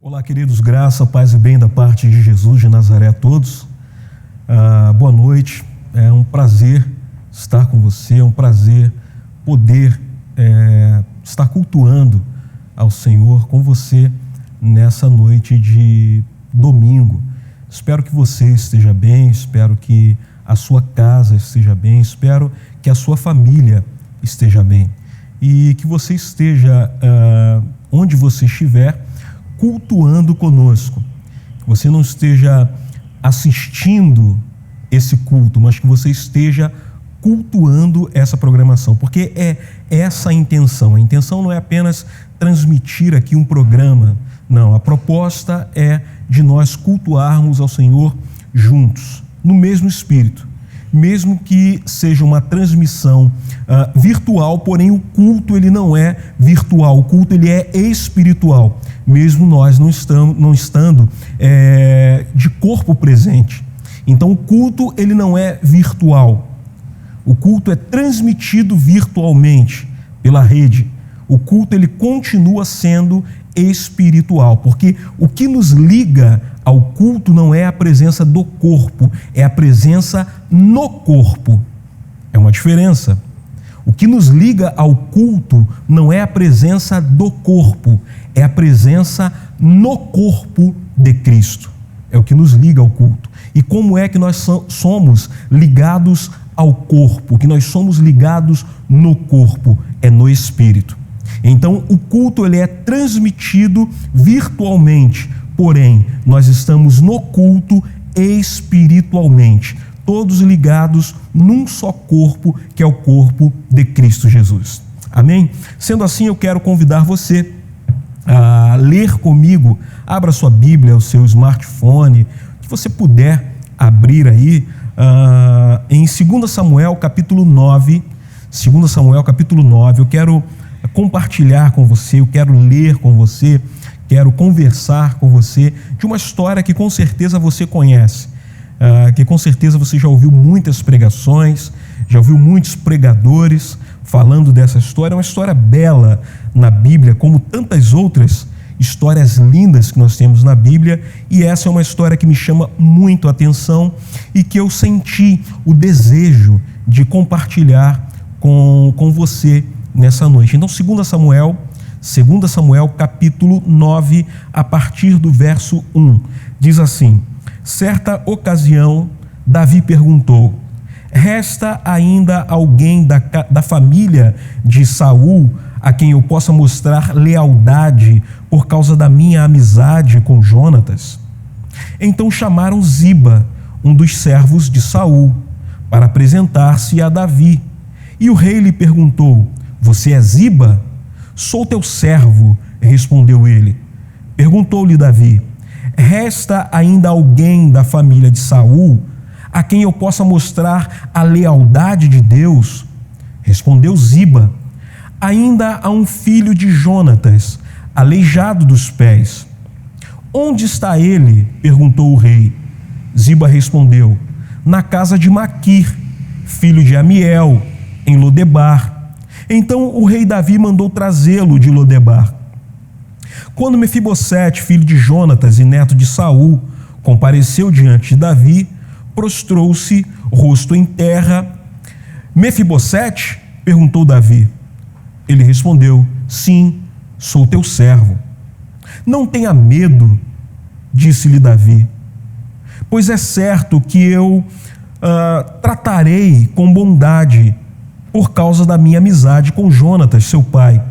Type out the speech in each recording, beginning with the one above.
Olá, queridos, graça, paz e bem da parte de Jesus de Nazaré a todos. Boa noite, é um prazer estar com você, é um prazer poder estar cultuando ao Senhor com você nessa noite de domingo. Espero que você esteja bem, espero que a sua casa esteja bem, espero que a sua família esteja bem e que você esteja onde você estiver cultuando conosco, que você não esteja assistindo esse culto, mas que você esteja cultuando essa programação, porque é essa a intenção. A intenção não é apenas transmitir aqui um programa, não, a proposta é de nós cultuarmos ao Senhor juntos, no mesmo espírito, mesmo que seja uma transmissão virtual, porém o culto ele não é virtual, o culto ele é espiritual, mesmo nós não estando de corpo presente. Então o culto ele não é virtual, o culto é transmitido virtualmente pela rede. O culto ele continua sendo espiritual, porque o que nos liga ao culto não é a presença do corpo, é a presença no corpo. É uma diferença. O que nos liga ao culto não é a presença do corpo, é a presença no corpo de Cristo. É o que nos liga ao culto. E como é que nós somos ligados ao corpo? Que nós somos ligados no corpo, é no Espírito. Então, o culto ele é transmitido virtualmente, porém, nós estamos no culto espiritualmente, todos ligados num só corpo, que é o corpo de Cristo Jesus. Amém? Sendo assim, eu quero convidar você a ler comigo. Abra sua Bíblia, o seu smartphone, que você puder abrir aí, em 2 Samuel capítulo 9, 2 Samuel capítulo 9, eu quero compartilhar com você, eu quero ler com você, quero conversar com você de uma história que com certeza você conhece, que com certeza você já ouviu muitas pregações, já ouviu muitos pregadores falando dessa história. É uma história bela na Bíblia, como tantas outras histórias lindas que nós temos na Bíblia, e essa é uma história que me chama muito a atenção e que eu senti o desejo de compartilhar com você nessa noite. Então, 2 Samuel capítulo 9, a partir do verso 1, diz assim: certa ocasião, Davi perguntou: resta ainda alguém da família de Saul a quem eu possa mostrar lealdade por causa da minha amizade com Jonatas? Então chamaram Ziba, um dos servos de Saul, para apresentar-se a Davi. E o rei lhe perguntou: você é Ziba? Sou teu servo, respondeu ele. Perguntou-lhe Davi: resta ainda alguém da família de Saul a quem eu possa mostrar a lealdade de Deus? Respondeu Ziba: ainda há um filho de Jonatas, aleijado dos pés. Onde está ele? Perguntou o rei. Ziba respondeu: na casa de Maquir, filho de Amiel, em Lodebar. Então o rei Davi mandou trazê-lo de Lodebar. Quando Mefibosete, filho de Jonatas e neto de Saul, compareceu diante de Davi, prostrou-se, rosto em terra. Mefibosete? Perguntou Davi. Ele respondeu: sim, sou teu servo. Não tenha medo, disse-lhe Davi, pois é certo que eu tratarei com bondade por causa da minha amizade com Jonatas, seu pai.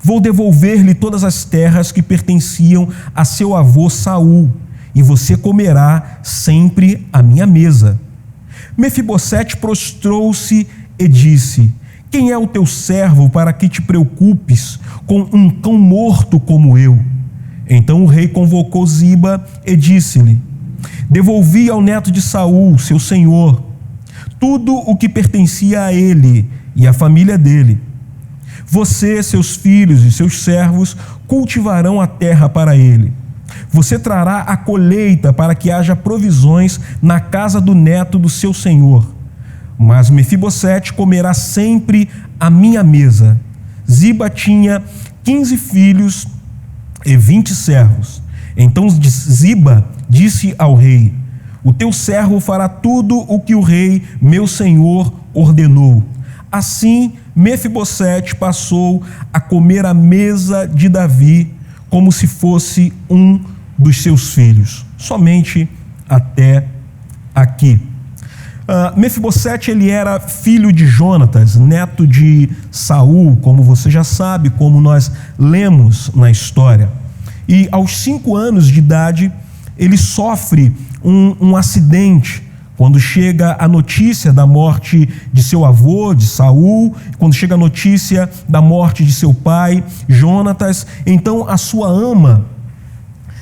Vou devolver-lhe todas as terras que pertenciam a seu avô Saul, e você comerá sempre à minha mesa. Mefibosete prostrou-se e disse: quem é o teu servo para que te preocupes com um cão morto como eu? Então o rei convocou Ziba e disse-lhe: devolvi ao neto de Saul, seu senhor, tudo o que pertencia a ele e à família dele. Você, seus filhos e seus servos cultivarão a terra para ele. Você trará a colheita para que haja provisões na casa do neto do seu senhor. Mas Mefibosete comerá sempre à minha mesa. Ziba tinha 15 filhos e 20 servos. Então Ziba disse ao rei: o teu servo fará tudo o que o rei, meu senhor, ordenou. Assim, Mefibosete passou a comer à mesa de Davi como se fosse um dos seus filhos. Somente até aqui. Mefibosete, ele era filho de Jonatas, neto de Saul, como você já sabe, como nós lemos na história. E aos 5 anos de idade, ele sofre um acidente, quando chega a notícia da morte de seu avô, de Saul, quando chega a notícia da morte de seu pai, Jonatas. Então a sua ama,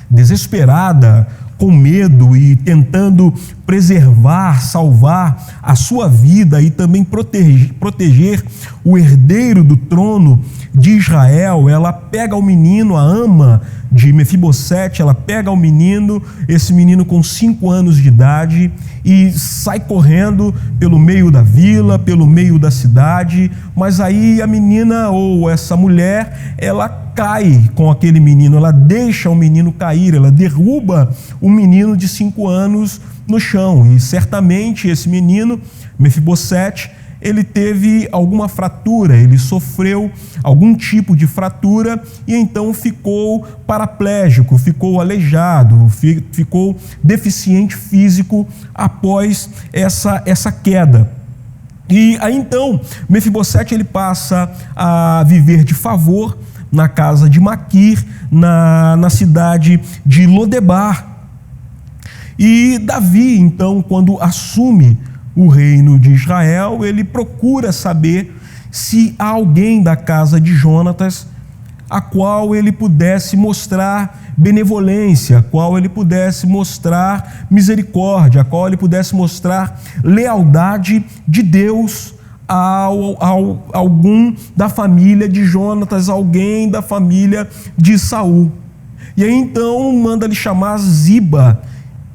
desesperada, com medo e tentando preservar, salvar a sua vida e também proteger o herdeiro do trono de Israel, ela pega o menino, a ama de Mefibosete, ela pega o menino, esse menino com 5 anos de idade, e sai correndo pelo meio da vila, pelo meio da cidade, mas aí a menina, ou essa mulher, ela cai com aquele menino, ela deixa o menino cair, ela derruba o menino de 5 anos no chão, e certamente esse menino, Mefibosete, ele teve alguma fratura, ele sofreu algum tipo de fratura e então ficou paraplégico, ficou aleijado, ficou deficiente físico após essa queda. E aí então, Mefibosete, ele passa a viver de favor na casa de Maquir, na cidade de Lodebar. E Davi, então, quando assume o reino de Israel, ele procura saber se há alguém da casa de Jonatas a qual ele pudesse mostrar benevolência, a qual ele pudesse mostrar misericórdia, a qual ele pudesse mostrar lealdade de Deus a algum da família de Jonatas, alguém da família de Saul. E aí então manda-lhe chamar Ziba,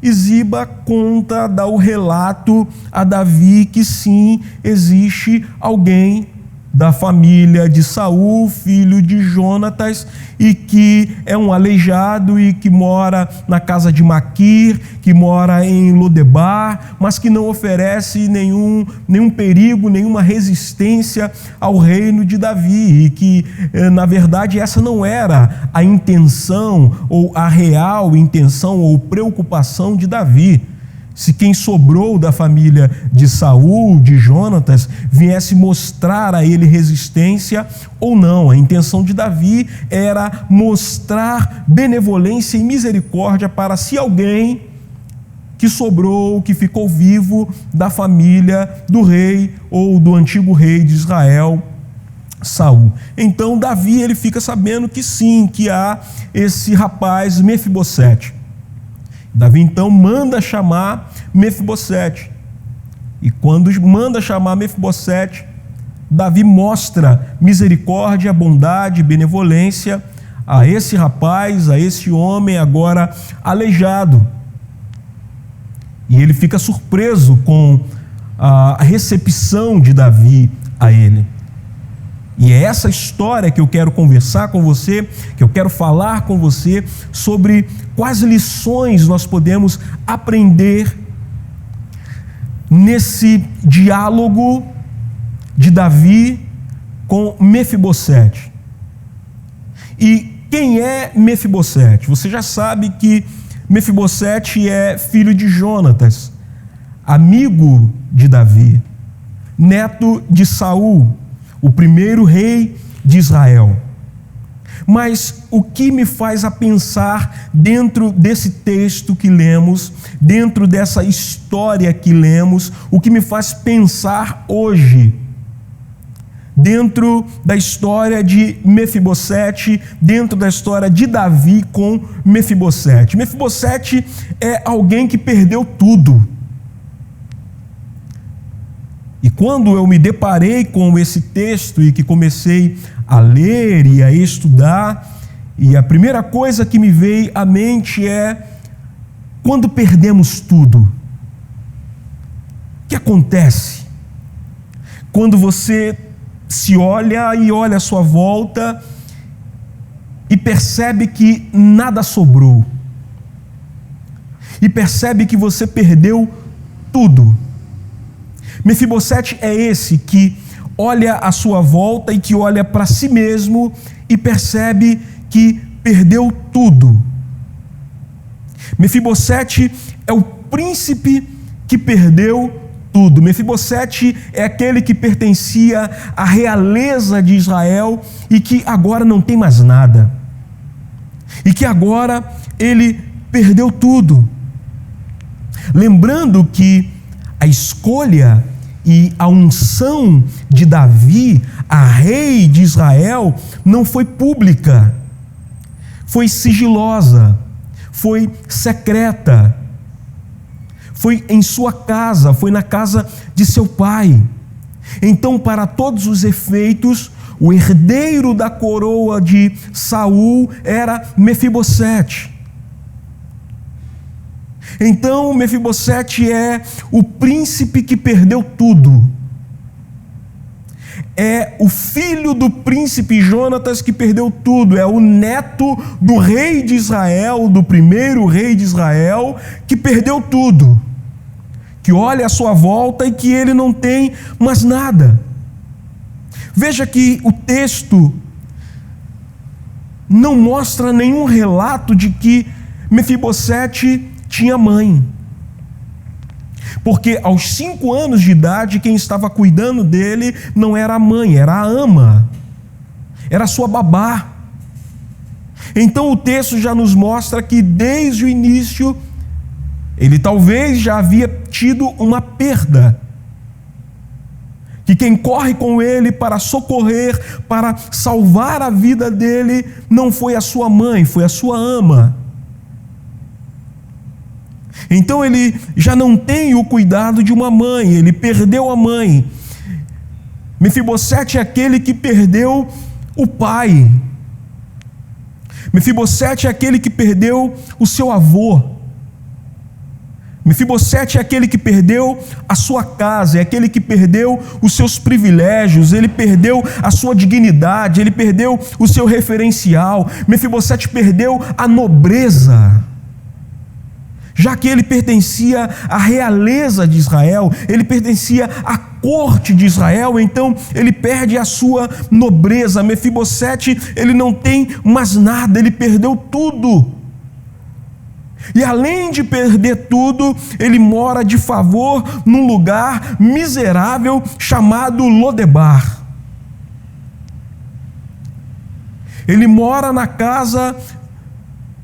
e Ziba conta, dá o relato a Davi que sim, existe alguém da família de Saul, filho de Jonatas, e que é um aleijado e que mora na casa de Maquir, que mora em Lodebar, mas que não oferece nenhum perigo, nenhuma resistência ao reino de Davi, e que, na verdade, essa não era a intenção, ou a real intenção, ou preocupação de Davi. Se quem sobrou da família de Saul, de Jonatas, viesse mostrar a ele resistência ou não. A intenção de Davi era mostrar benevolência e misericórdia para se alguém que sobrou, que ficou vivo da família do rei ou do antigo rei de Israel, Saul. Então Davi, ele fica sabendo que sim, que há esse rapaz Mefibosete. Davi então manda chamar Mefibosete. E quando manda chamar Mefibosete, Davi mostra misericórdia, bondade, benevolência a esse rapaz, a esse homem agora aleijado. E ele fica surpreso com a recepção de Davi a ele. E é essa história que eu quero conversar com você, que eu quero falar com você sobre quais lições nós podemos aprender nesse diálogo de Davi com Mefibosete. E quem é Mefibosete? Você já sabe que Mefibosete é filho de Jonatas, amigo de Davi, neto de Saul, o primeiro rei de Israel. Mas o que me faz a pensar dentro desse texto que lemos, dentro dessa história que lemos, o que me faz pensar hoje, dentro da história de Mefibosete, dentro da história de Davi com Mefibosete. Mefibosete é alguém que perdeu tudo. E quando eu me deparei com esse texto e que comecei a ler e a estudar, e a primeira coisa que me veio à mente é: quando perdemos tudo, o que acontece? Quando você se olha e olha à sua volta e percebe que nada sobrou, e percebe que você perdeu tudo. Mefibosete é esse que olha à sua volta e que olha para si mesmo e percebe que perdeu tudo. Mefibosete é o príncipe que perdeu tudo. Mefibosete é aquele que pertencia à realeza de Israel e que agora não tem mais nada. E que agora ele perdeu tudo. Lembrando que a escolha e a unção de Davi, a rei de Israel, não foi pública, foi sigilosa, foi secreta, foi em sua casa, foi na casa de seu pai. Então, para todos os efeitos, o herdeiro da coroa de Saul era Mefibosete. Então, Mefibosete é o príncipe que perdeu tudo. É o filho do príncipe Jonatas que perdeu tudo. É o neto do rei de Israel, do primeiro rei de Israel, que perdeu tudo. Que olha à sua volta e que ele não tem mais nada. Veja que o texto não mostra nenhum relato de que Mefibosete tinha mãe. Porque aos 5 anos de idade, quem estava cuidando dele não era a mãe, era a ama, era a sua babá. Então o texto já nos mostra que desde o início, ele talvez já havia tido uma perda. Que quem corre com ele para socorrer, para salvar a vida dele, não foi a sua mãe, foi a sua ama. Então ele já não tem o cuidado de uma mãe, ele perdeu a mãe. Mefibosete é aquele que perdeu o pai. Mefibosete é aquele que perdeu o seu avô. Mefibosete é aquele que perdeu a sua casa, é aquele que perdeu os seus privilégios, ele perdeu a sua dignidade, ele perdeu o seu referencial. Mefibosete perdeu a nobreza. Já que ele pertencia à realeza de Israel, ele pertencia à corte de Israel, então ele perde a sua nobreza. Mefibosete, ele não tem mais nada, ele perdeu tudo. E além de perder tudo, ele mora de favor num lugar miserável chamado Lodebar. Ele mora na casa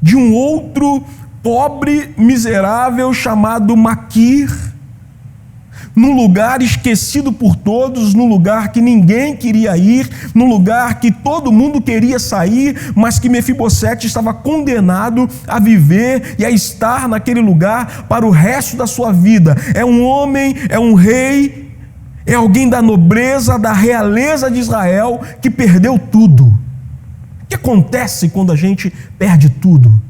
de um outro pobre, miserável, chamado Maquir, num lugar esquecido por todos, num lugar que ninguém queria ir, num lugar que todo mundo queria sair, mas que Mefibosete estava condenado a viver e a estar naquele lugar para o resto da sua vida. É um homem, é um rei, é alguém da nobreza, da realeza de Israel, que perdeu tudo. O que acontece quando a gente perde tudo?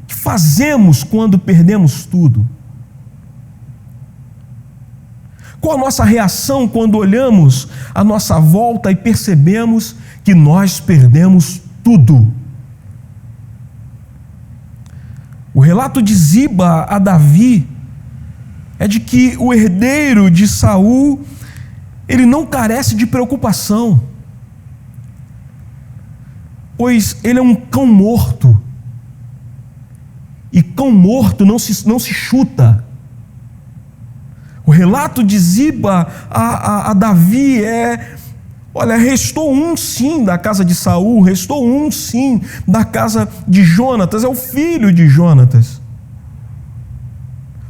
Fazemos quando perdemos tudo? Qual a nossa reação quando olhamos à nossa volta e percebemos que nós perdemos tudo? O relato de Ziba a Davi é de que o herdeiro de Saul, ele não carece de preocupação, pois ele é um cão morto. E cão morto não se chuta. O relato de Ziba a Davi é: olha, restou um sim da casa de Saul, restou um sim da casa de Jonatas, é o filho de Jonatas,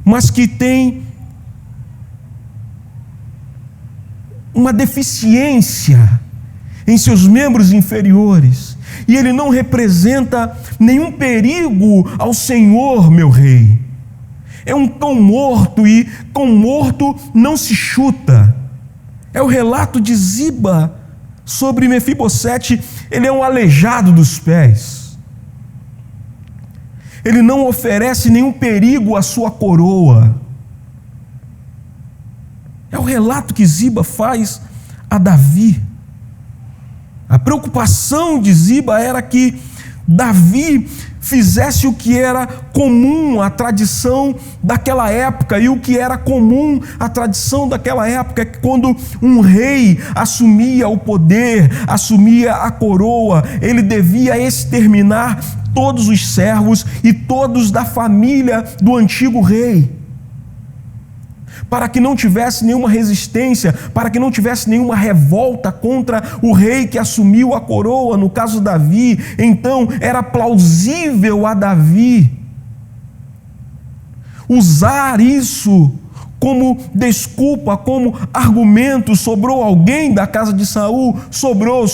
mas que tem uma deficiência em seus membros inferiores, e ele não representa nenhum perigo ao Senhor, meu rei. É um cão morto, e cão morto não se chuta. É o relato de Ziba sobre Mefibosete. Ele é um aleijado dos pés. Ele não oferece nenhum perigo à sua coroa. É o relato que Ziba faz a Davi. A preocupação de Ziba era que Davi fizesse o que era comum, a tradição daquela época. E o que era comum, a tradição daquela época, é que quando um rei assumia o poder, assumia a coroa, ele devia exterminar todos os servos e todos da família do antigo rei, para que não tivesse nenhuma resistência, para que não tivesse nenhuma revolta contra o rei que assumiu a coroa, no caso Davi. Então era plausível a Davi usar isso como desculpa, como argumento. Sobrou alguém da casa de Saul? Sobrou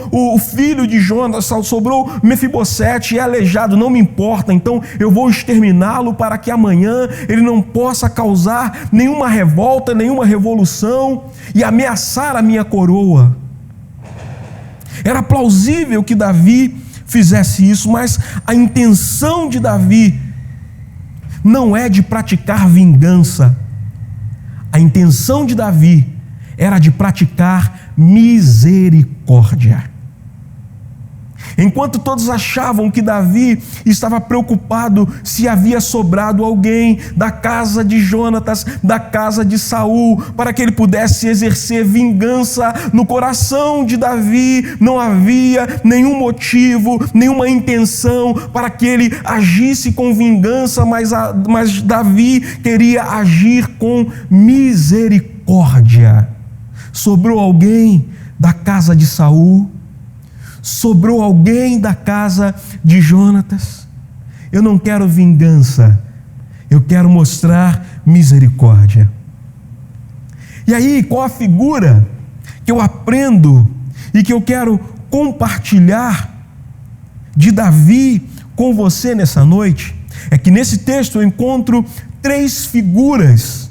o filho de Jonas, sobrou Mefibosete, é aleijado, não me importa, então eu vou exterminá-lo para que amanhã ele não possa causar nenhuma revolta, nenhuma revolução e ameaçar a minha coroa. Era plausível que Davi fizesse isso, mas a intenção de Davi não é de praticar vingança. A intenção de Davi era de praticar misericórdia. Enquanto todos achavam que Davi estava preocupado se havia sobrado alguém da casa de Jonatas, da casa de Saul, para que ele pudesse exercer vingança, no coração de Davi não havia nenhum motivo, nenhuma intenção para que ele agisse com vingança, mas Davi queria agir com misericórdia. Sobrou alguém da casa de Saul? Sobrou alguém da casa de Jonatas? Eu não quero vingança, eu quero mostrar misericórdia. E aí, qual a figura que eu aprendo e que eu quero compartilhar de Davi com você nessa noite? É que nesse texto eu encontro 3 figuras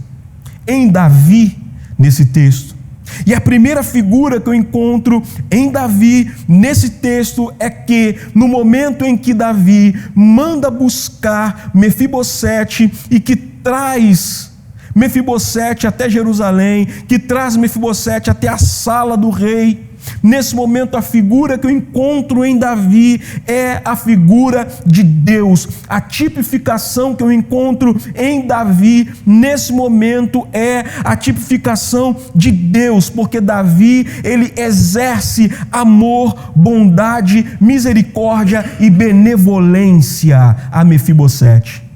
em Davi nesse texto. E a primeira figura que eu encontro em Davi nesse texto é que no momento em que Davi manda buscar Mefibosete e que traz Mefibosete até Jerusalém, que traz Mefibosete até a sala do rei, nesse momento a figura que eu encontro em Davi é a figura de Deus. A tipificação que eu encontro em Davi nesse momento é a tipificação de Deus, porque Davi, ele exerce amor, bondade, misericórdia e benevolência a Mefibosete.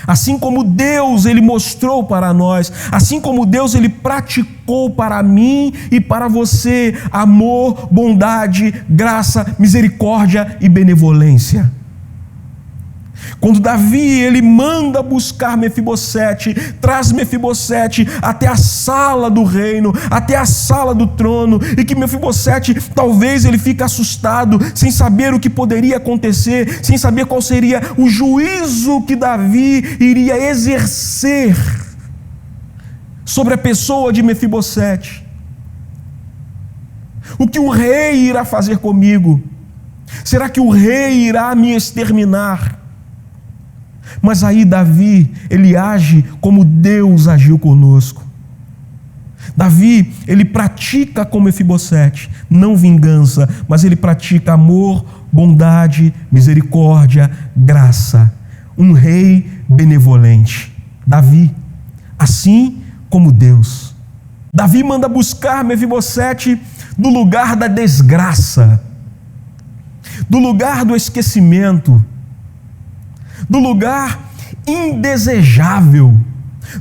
Assim como Deus, ele mostrou para nós, assim como Deus, ele praticou para mim e para você amor, bondade, graça, misericórdia e benevolência. Quando Davi, ele manda buscar Mefibosete, traz Mefibosete até a sala do reino, até a sala do trono, e que Mefibosete, talvez ele fique assustado, sem saber o que poderia acontecer, sem saber qual seria o juízo que Davi iria exercer sobre a pessoa de Mefibosete. O que o rei irá fazer comigo? Será que o rei irá me exterminar? Mas aí Davi, ele age como Deus agiu conosco. Davi, ele pratica com Mefibosete, não vingança, mas ele pratica amor, bondade, misericórdia, graça. Um rei benevolente. Davi, assim como Deus. Davi manda buscar Mefibosete do lugar da desgraça, do lugar do esquecimento, do lugar indesejável,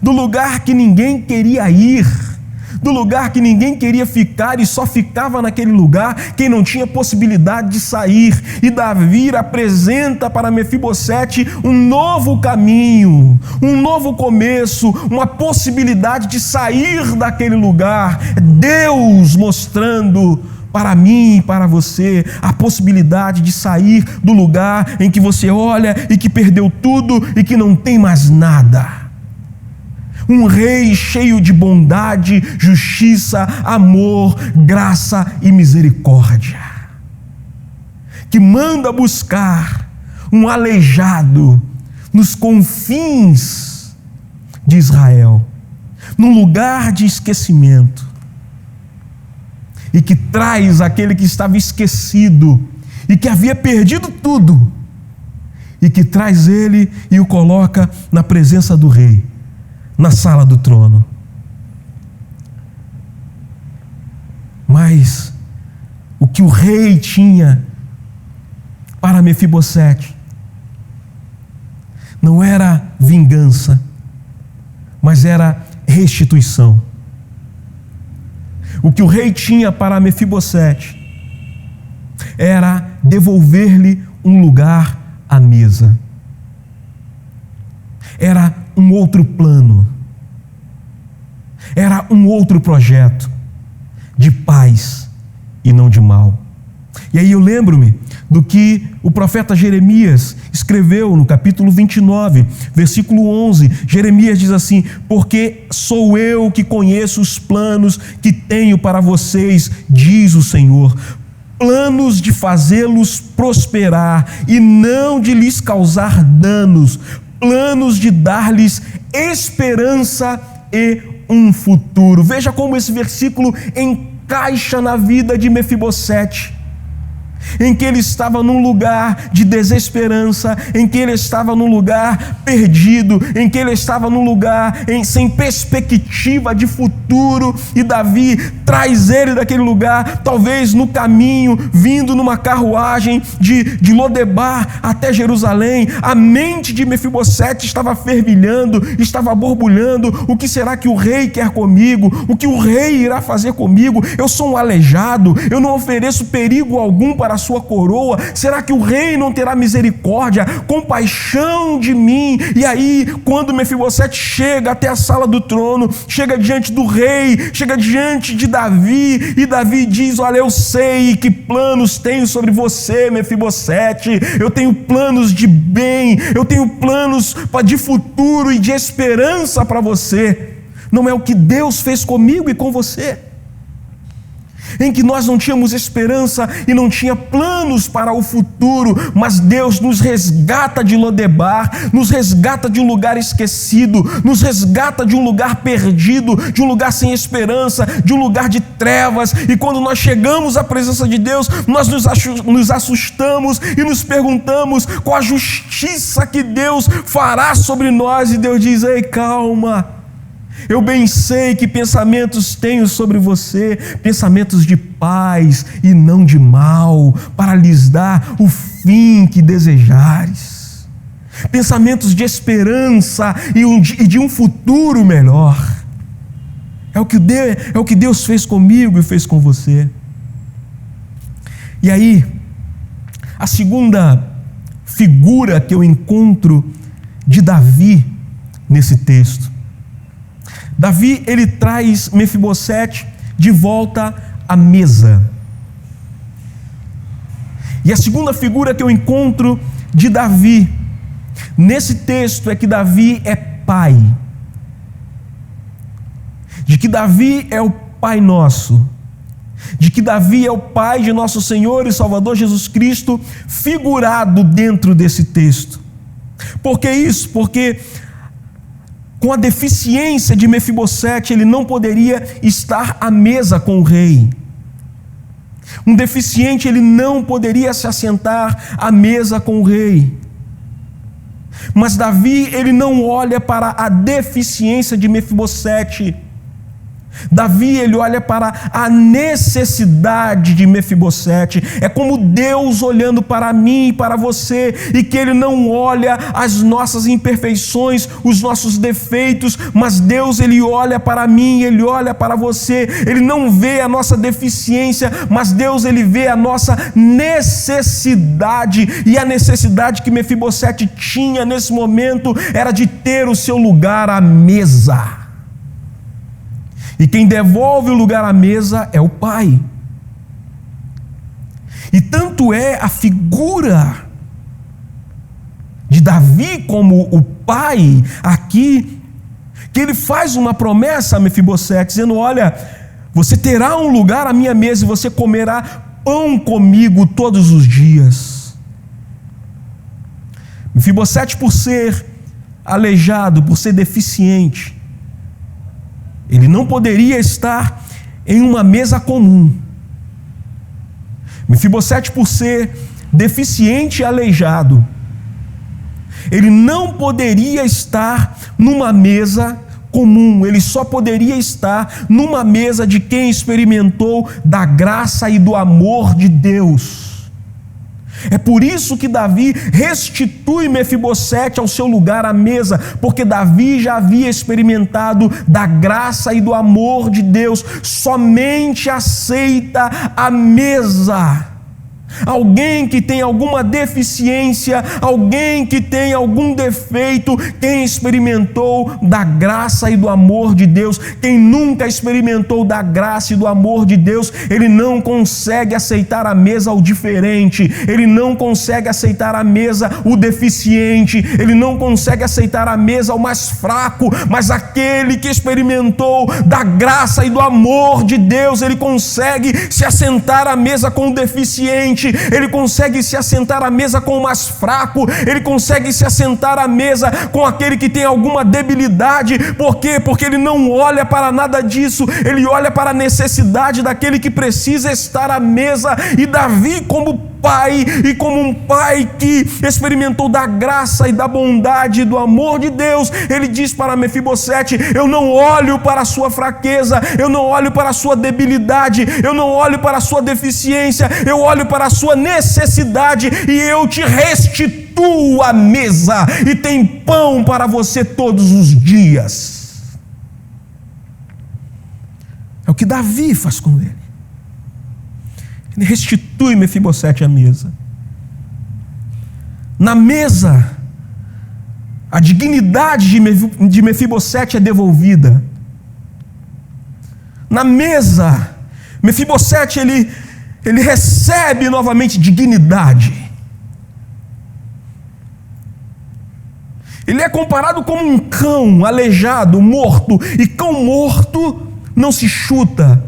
do lugar que ninguém queria ir, do lugar que ninguém queria ficar e só ficava naquele lugar quem não tinha possibilidade de sair. E Davi apresenta para Mefibosete um novo caminho, um novo começo, uma possibilidade de sair daquele lugar. Deus mostrando para mim e para você a possibilidade de sair do lugar em que você olha e que perdeu tudo e que não tem mais nada. Um rei cheio de bondade, justiça, amor, graça e misericórdia, que manda buscar um aleijado nos confins de Israel, num lugar de esquecimento, e que traz aquele que estava esquecido e que havia perdido tudo, e que traz ele e o coloca na presença do rei, na sala do trono. Mas o que o rei tinha para Mefibosete não era vingança, mas era restituição. O que o rei tinha para Mefibosete era devolver-lhe um lugar à mesa. Era um outro plano, era um outro projeto de paz e não de mal. E aí eu lembro-me do que o profeta Jeremias escreveu no capítulo 29, versículo 11. Jeremias diz assim: porque sou eu que conheço os planos que tenho para vocês, diz o Senhor, planos de fazê-los prosperar e não de lhes causar danos, planos de dar-lhes esperança e um futuro. Veja como esse versículo encaixa na vida de Mefibosete, em que ele estava num lugar de desesperança, em que ele estava num lugar perdido, em que ele estava num lugar sem perspectiva de futuro, e Davi traz ele daquele lugar, talvez no caminho, vindo numa carruagem de Lodebar até Jerusalém. A mente de Mefibosete estava fervilhando, estava borbulhando. O que será que o rei quer comigo? O que o rei irá fazer comigo? Eu sou um aleijado, eu não ofereço perigo algum para a sua coroa. Será que o rei não terá misericórdia, compaixão de mim? E aí, quando Mefibosete chega até a sala do trono, chega diante do rei, chega diante de Davi, e Davi diz: olha, eu sei que planos tenho sobre você, Mefibosete. Eu tenho planos de bem, eu tenho planos de futuro e de esperança para você. Não é o que Deus fez comigo e com você, em que nós não tínhamos esperança e não tinha planos para o futuro, mas Deus nos resgata de Lodebar, nos resgata de um lugar esquecido, nos resgata de um lugar perdido, de um lugar sem esperança, de um lugar de trevas. E quando nós chegamos à presença de Deus, nós nos assustamos e nos perguntamos qual a justiça que Deus fará sobre nós. E Deus diz: ei, calma, eu bem sei que pensamentos tenho sobre você, pensamentos de paz e não de mal, para lhes dar o fim que desejares. Pensamentos de esperança e de um futuro melhor. É o que Deus fez comigo e fez com você. E aí, a segunda figura que eu encontro de Davi nesse texto. Davi, ele traz Mefibosete de volta à mesa. E a segunda figura que eu encontro de Davi nesse texto é que Davi é pai. De que Davi é o Pai nosso. De que Davi é o Pai de nosso Senhor e Salvador Jesus Cristo, figurado dentro desse texto. Por que isso? Porque com a deficiência de Mefibosete, ele não poderia estar à mesa com o rei. Um deficiente, ele não poderia se assentar à mesa com o rei. Mas Davi, ele não olha para a deficiência de Mefibosete. Davi, ele olha para a necessidade de Mefibosete. É como Deus olhando para mim e para você, e que Ele não olha as nossas imperfeições, os nossos defeitos, mas Deus, Ele olha para mim, Ele olha para você. Ele não vê a nossa deficiência, mas Deus, Ele vê a nossa necessidade. E a necessidade que Mefibosete tinha nesse momento era de ter o seu lugar à mesa. E quem devolve o lugar à mesa é o pai. E tanto é a figura de Davi como o pai aqui, que ele faz uma promessa a Mefibosete, dizendo: olha, você terá um lugar à minha mesa e você comerá pão comigo todos os dias. Mefibosete, por ser aleijado, por ser deficiente, ele não poderia estar em uma mesa comum. Mefibosete, por ser deficiente e aleijado, ele não poderia estar numa mesa comum, ele só poderia estar numa mesa de quem experimentou da graça e do amor de Deus. É por isso que Davi restitui Mefibosete ao seu lugar à mesa, porque Davi já havia experimentado da graça e do amor de Deus. Somente aceita a mesa alguém que tem alguma deficiência, alguém que tem algum defeito, quem experimentou da graça e do amor de Deus. Quem nunca experimentou da graça e do amor de Deus, ele não consegue aceitar a mesa o diferente, ele não consegue aceitar a mesa o deficiente, ele não consegue aceitar a mesa o mais fraco, mas aquele que experimentou da graça e do amor de Deus, ele consegue se assentar à mesa com o deficiente, ele consegue se assentar à mesa com o mais fraco, ele consegue se assentar à mesa com aquele que tem alguma debilidade. Por quê? Porque ele não olha para nada disso, ele olha para a necessidade daquele que precisa estar à mesa. E Davi, como pai, e como um pai que experimentou da graça e da bondade e do amor de Deus, ele diz para Mefibosete: eu não olho para a sua fraqueza, eu não olho para a sua debilidade, eu não olho para a sua deficiência, eu olho para a sua necessidade e eu te restituo a mesa e tem pão para você todos os dias. É o que Davi faz com ele. Ele restitui Mefibosete à mesa. Na mesa, a dignidade de Mefibosete é devolvida. Na mesa, Mefibosete ele recebe novamente dignidade. Ele é comparado como um cão aleijado, morto, e cão morto não se chuta.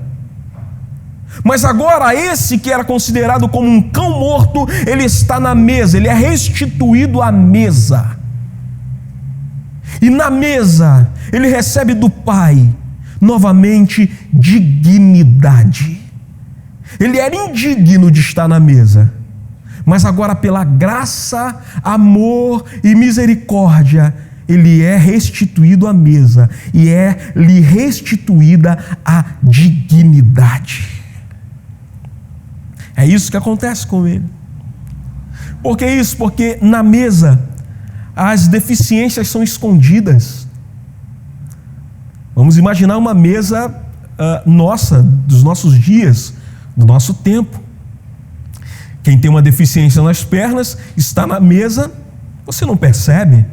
Mas agora esse que era considerado como um cão morto, ele está na mesa, ele é restituído à mesa. E na mesa ele recebe do Pai novamente dignidade. Ele era indigno de estar na mesa, mas agora pela graça, amor e misericórdia, ele é restituído à mesa e é-lhe restituída a dignidade. É isso que acontece com ele. Por que isso? Porque na mesa as deficiências são escondidas. Vamos imaginar uma mesa nossa, dos nossos dias, do nosso tempo. Quem tem uma deficiência nas pernas está na mesa, você não percebe,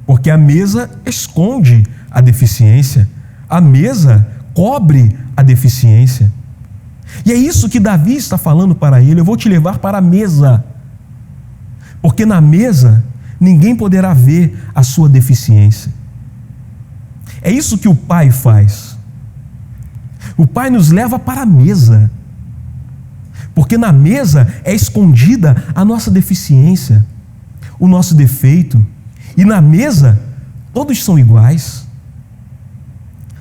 porque a mesa esconde a deficiência, a mesa cobre a deficiência. E é isso que Davi está falando para ele: eu vou te levar para a mesa, porque na mesa ninguém poderá ver a sua deficiência. É isso que o Pai faz. O Pai nos leva para a mesa, porque na mesa é escondida a nossa deficiência, o nosso defeito, e na mesa todos são iguais.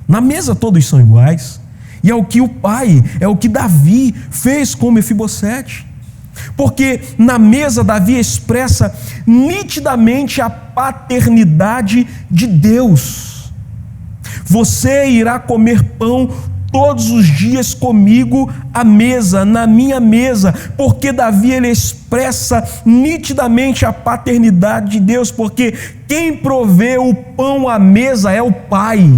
Na mesa todos são iguais. E é o que o Pai, é o que Davi fez com Mefibosete. Porque na mesa Davi expressa nitidamente a paternidade de Deus. Você irá comer pão todos os dias comigo à mesa, na minha mesa. Porque Davi, ele expressa nitidamente a paternidade de Deus, porque quem provê o pão à mesa é o Pai.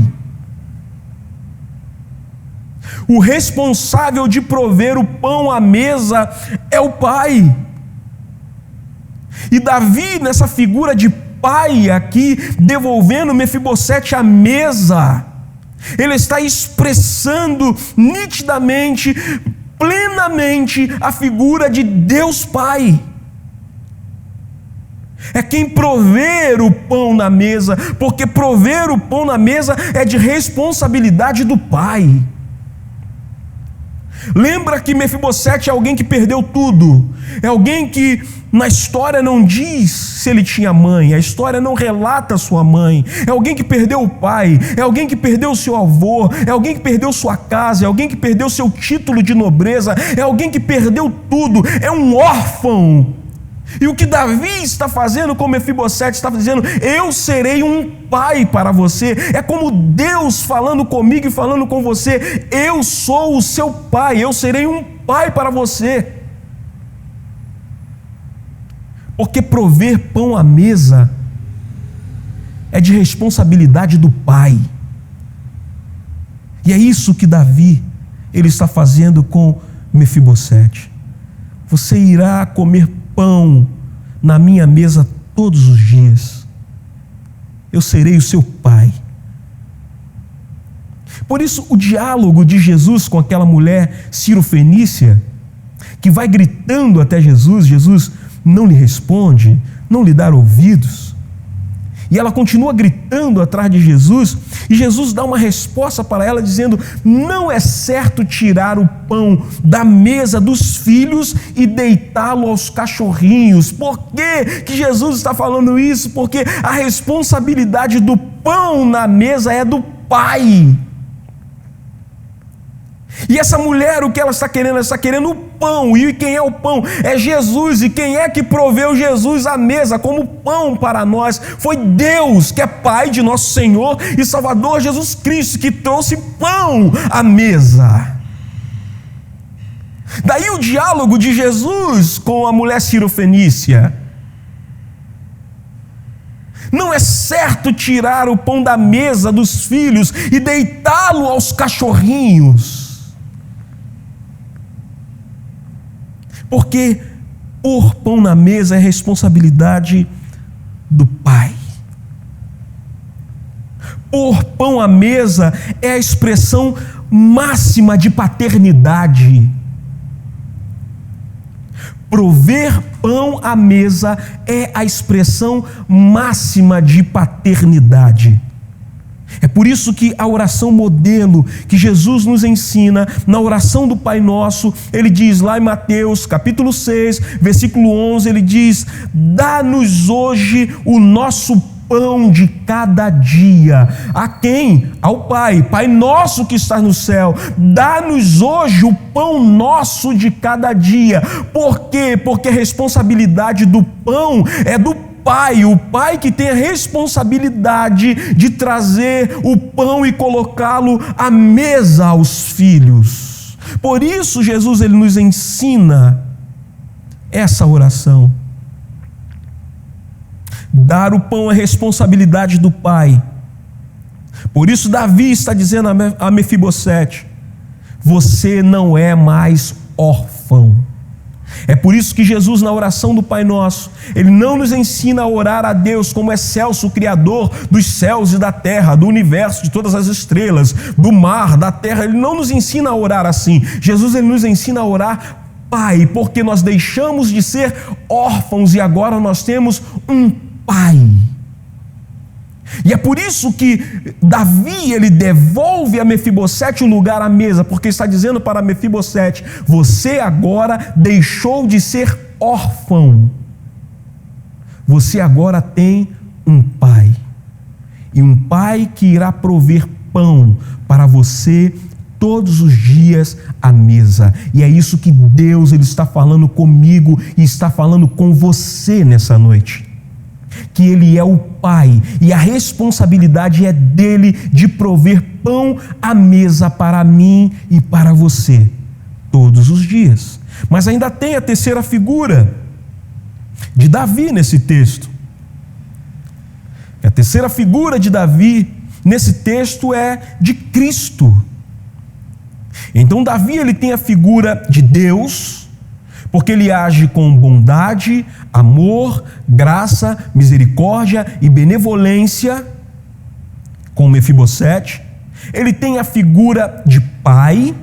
O responsável de prover o pão à mesa é o Pai. E Davi, nessa figura de pai aqui, devolvendo Mefibosete à mesa, ele está expressando nitidamente, plenamente a figura de Deus Pai. É quem prover o pão na mesa, porque prover o pão na mesa é de responsabilidade do Pai. Lembra que Mefibosete é alguém que perdeu tudo, é alguém que na história não diz se ele tinha mãe, a história não relata sua mãe, é alguém que perdeu o pai, é alguém que perdeu o seu avô, é alguém que perdeu sua casa, é alguém que perdeu seu título de nobreza, é alguém que perdeu tudo, é um órfão E o que Davi está fazendo com Mefibosete, está dizendo: eu serei um pai para você. É como Deus falando comigo e falando com você: eu sou o seu pai, eu serei um pai para você. Porque prover pão à mesa é de responsabilidade do pai. E é isso que Davi ele está fazendo com Mefibosete. Você irá comer pão na minha mesa todos os dias. Eu serei o seu pai. Por isso, o diálogo de Jesus com aquela mulher cirofenícia, que vai gritando até Jesus, Jesus não lhe responde, não lhe dá ouvidos, e ela continua gritando atrás de Jesus, e Jesus dá uma resposta para ela dizendo: não é certo tirar o pão da mesa dos filhos e deitá-lo aos cachorrinhos. Por que Jesus está falando isso? Porque a responsabilidade do pão na mesa é do pai. E essa mulher, o que ela está querendo? Ela está querendo o pão. E quem é o pão? É Jesus. E quem é que proveu Jesus à mesa como pão para nós? Foi Deus, que é Pai de nosso Senhor e Salvador Jesus Cristo, que trouxe pão à mesa. Daí o diálogo de Jesus com a mulher cirofenícia. Não é certo tirar o pão da mesa dos filhos e deitá-lo aos cachorrinhos. Porque pôr pão na mesa é responsabilidade do pai. Pôr pão à mesa é a expressão máxima de paternidade. Prover pão à mesa é a expressão máxima de paternidade. É por isso que a oração modelo que Jesus nos ensina, na oração do Pai Nosso, ele diz lá em Mateus capítulo 6, versículo 11, ele diz: dá-nos hoje o nosso pão de cada dia. A quem? Ao Pai. Pai nosso que está no céu, dá-nos hoje o pão nosso de cada dia. Por quê? Porque a responsabilidade do pão é do Pai, o pai que tem a responsabilidade de trazer o pão e colocá-lo à mesa aos filhos. Por isso Jesus ele nos ensina essa oração. Dar o pão é responsabilidade do pai. Por isso Davi está dizendo a Mefibosete: você não é mais órfão. É por isso que Jesus, na oração do Pai Nosso, ele não nos ensina a orar a Deus como excelso Criador dos céus e da terra, do universo, de todas as estrelas, do mar, da terra. Ele não nos ensina a orar assim. Jesus ele nos ensina a orar Pai, porque nós deixamos de ser órfãos e agora nós temos um Pai. E é por isso que Davi ele devolve a Mefibosete o lugar à mesa, porque está dizendo para Mefibosete: você agora deixou de ser órfão, você agora tem um pai, e um pai que irá prover pão para você todos os dias à mesa. E é isso que Deus ele está falando comigo e está falando com você nessa noite. Que Ele é o Pai e a responsabilidade é dele de prover pão à mesa para mim e para você todos os dias. Mas ainda tem a terceira figura de Davi nesse texto. A terceira figura de Davi nesse texto é de Cristo. Então Davi ele tem a figura de Deus, porque ele age com bondade, amor, graça, misericórdia e benevolência com Mefibosete. Ele tem a figura de pai,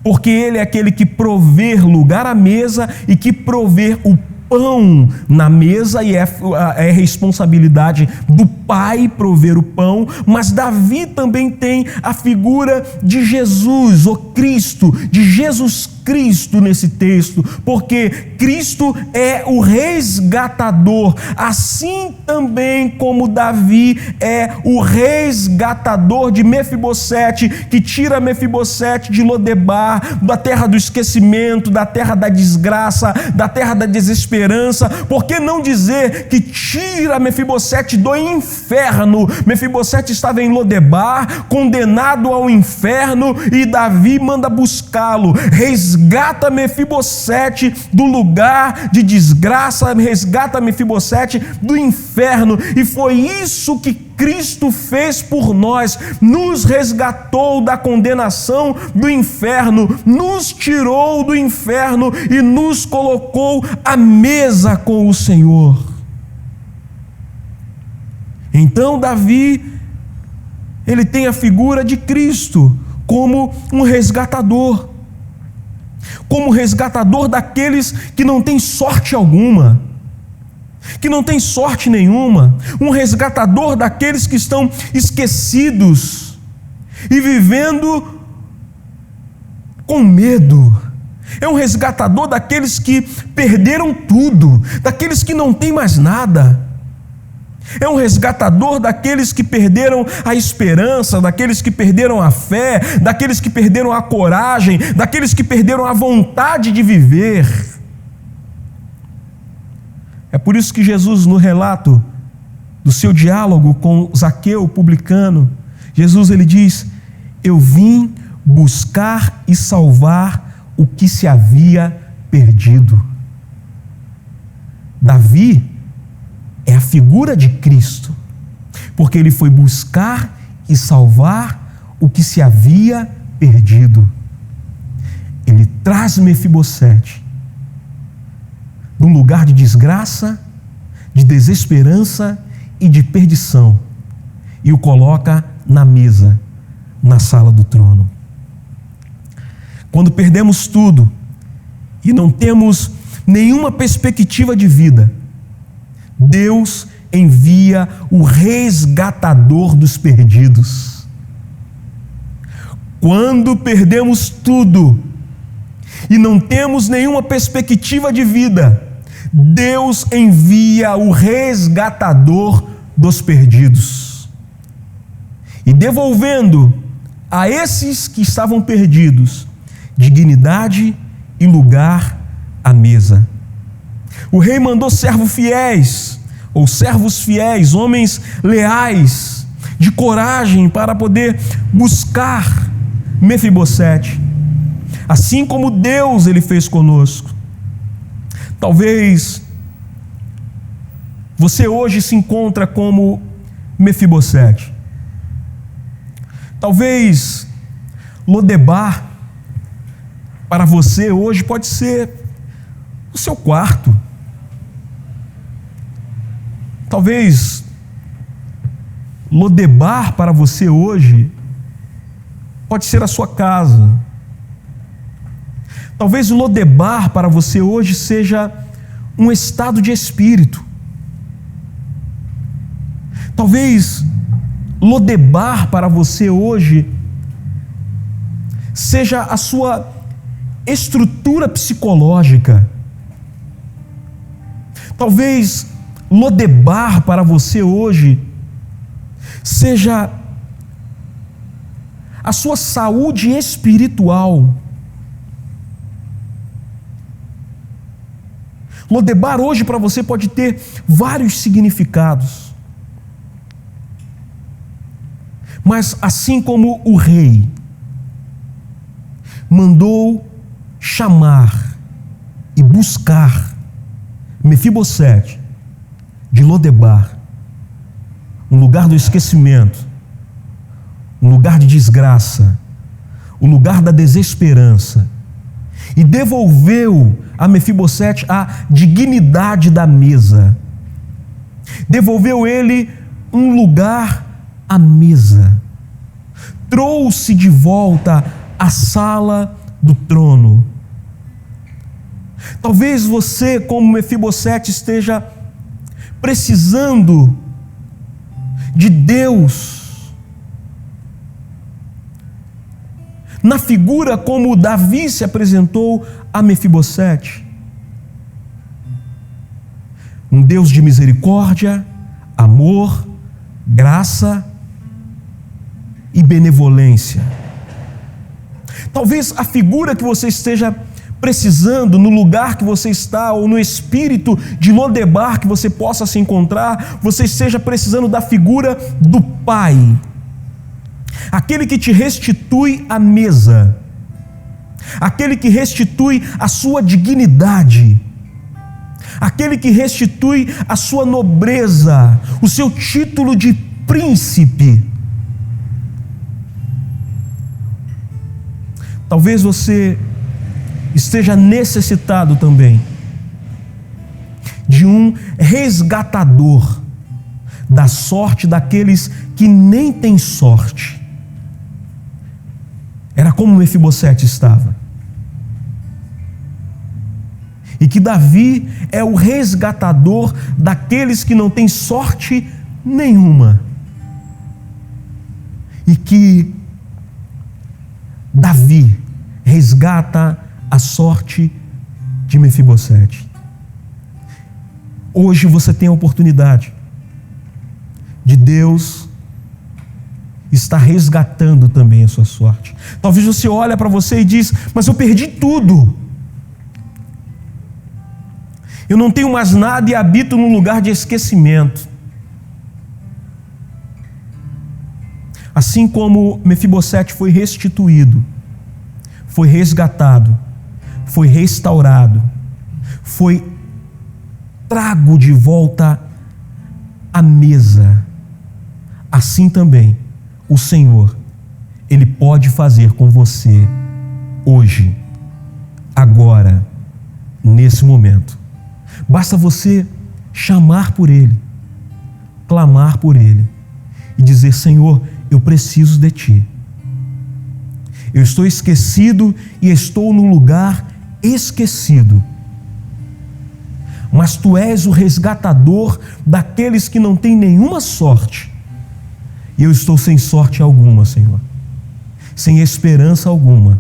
porque ele é aquele que prover lugar à mesa e que prover o pão na mesa, e é responsabilidade do pai prover o pão. Mas Davi também tem a figura de Jesus, o Cristo, de Jesus Cristo nesse texto, porque Cristo é o resgatador, assim também como Davi é o resgatador de Mefibosete, que tira Mefibosete de Lodebar, da terra do esquecimento, da terra da desgraça, da terra da desesperança. Por que não dizer que tira Mefibosete do inferno? Mefibosete estava em Lodebar, condenado ao inferno, e Davi manda buscá-lo. Resgata Mefibosete do lugar de desgraça, resgata Mefibosete do inferno, e foi isso que Cristo fez por nós, nos resgatou da condenação do inferno, nos tirou do inferno e nos colocou à mesa com o Senhor. Então Davi, ele tem a figura de Cristo como um resgatador, como resgatador daqueles que não têm sorte alguma, que não têm sorte nenhuma, um resgatador daqueles que estão esquecidos e vivendo com medo. É um resgatador daqueles que perderam tudo, daqueles que não têm mais nada. É um resgatador daqueles que perderam a esperança, daqueles que perderam a fé, daqueles que perderam a coragem, daqueles que perderam a vontade de viver. É por isso que Jesus, no relato do seu diálogo com Zaqueu, o publicano, Jesus, ele diz: eu vim buscar e salvar o que se havia perdido. Davi é a figura de Cristo, porque ele foi buscar e salvar o que se havia perdido. Ele traz Mefibosete de um lugar de desgraça, de desesperança e de perdição, e o coloca na mesa, na sala do trono. Quando perdemos tudo e não temos nenhuma perspectiva de vida, Deus envia o resgatador dos perdidos. Quando perdemos tudo e não temos nenhuma perspectiva de vida, Deus envia o resgatador dos perdidos. E devolvendo a esses que estavam perdidos dignidade e lugar à mesa. O rei mandou servos fiéis, homens leais, de coragem, para poder buscar Mefibosete, assim como Deus ele fez conosco. Talvez você hoje se encontra como Mefibosete. Talvez Lodebar para você hoje pode ser o seu quarto. Talvez Lodebar para você hoje pode ser a sua casa. Talvez o Lodebar para você hoje seja um estado de espírito. Talvez Lodebar para você hoje seja a sua estrutura psicológica. Talvez Lodebar para você hoje seja a sua saúde espiritual. Lodebar hoje para você pode ter vários significados. Mas assim como o rei mandou chamar e buscar Mefibosete de Lodebar, um lugar do esquecimento, um lugar de desgraça, um lugar da desesperança, e devolveu a Mefibosete a dignidade da mesa, devolveu ele um lugar à mesa, trouxe de volta a sala do trono. Talvez você, como Mefibosete, esteja precisando de Deus na figura como Davi se apresentou a Mefibosete. Um Deus de misericórdia, amor, graça e benevolência. Talvez a figura que você esteja precisando, no lugar que você está, ou no espírito de Lodebar que você possa se encontrar, você esteja precisando da figura do Pai, aquele que te restitui a mesa, aquele que restitui a sua dignidade, aquele que restitui a sua nobreza, o seu título de príncipe. Talvez você esteja necessitado também de um resgatador da sorte daqueles que nem têm sorte. Era como Mefibosete estava. E que Davi é o resgatador daqueles que não têm sorte nenhuma. E que Davi resgata a sorte de Mefibosete. Hoje você tem a oportunidade de Deus estar resgatando também a sua sorte. Talvez você olhe para você e diz: mas eu perdi tudo. Eu não tenho mais nada e habito num lugar de esquecimento. Assim como Mefibosete foi restituído, foi resgatado, foi restaurado, foi trago de volta à mesa, assim também o Senhor, Ele pode fazer com você hoje, agora, nesse momento. Basta você chamar por Ele, clamar por Ele e dizer: Senhor, eu preciso de Ti. Eu estou esquecido e estou num lugar esquecido. Mas Tu és o resgatador daqueles que não têm nenhuma sorte. E eu estou sem sorte alguma, Senhor. Sem esperança alguma.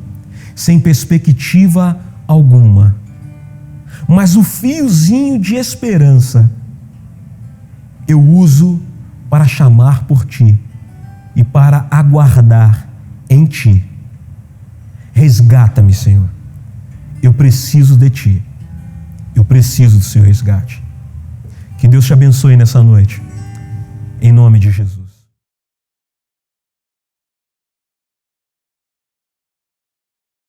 Sem perspectiva alguma. Mas o fiozinho de esperança eu uso para chamar por Ti e para aguardar em Ti. Resgata-me, Senhor. Eu preciso de Ti. Eu preciso do Seu resgate. Que Deus te abençoe nessa noite. Em nome de Jesus.